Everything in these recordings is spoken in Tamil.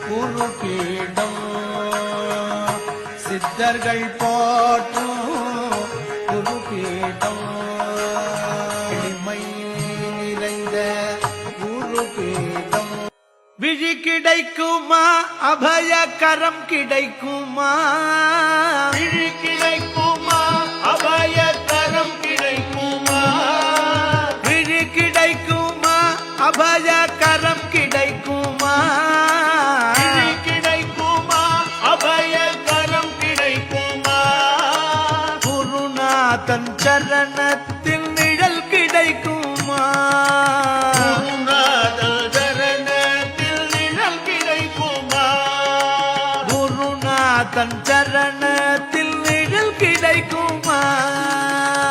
குருபீடம் சித்தர்கள் போற்றும் குருபீடம் எளிமை நிறைந்த குருபீடம் விழி கிடைக்குமா அபய கரம் கிடைக்குமா விழி கிடைக்குமா அபய கரம் கிடைக்குமா விழி கிடைக்குமா அபய கரம் கிடைக்குமா விழி கிடைக்குமா அபய கரம் கிடைக்குமா குருநாதன் சரணத்தில் நிழல் கிடைக்குமா குருநாதன் சரணத்தில் நிழல் கிடைக்குமா குருநாதன் சரணத்தில் நிழல் கிடைக்குமா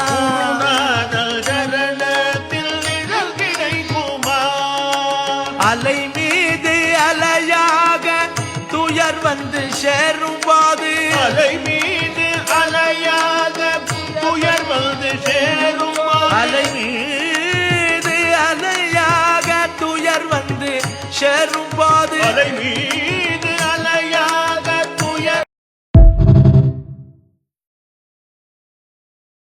குருநாதன் சரணத்தில் நிழல் கிடைக்குமா அலை மீது அலையாக துயர் வந்து சேரும்போது அலை மீது அலையாக துயர் வந்து சேருமா அலை மீது அலையாக துயர் வந்து சேரும்போது அலை மீது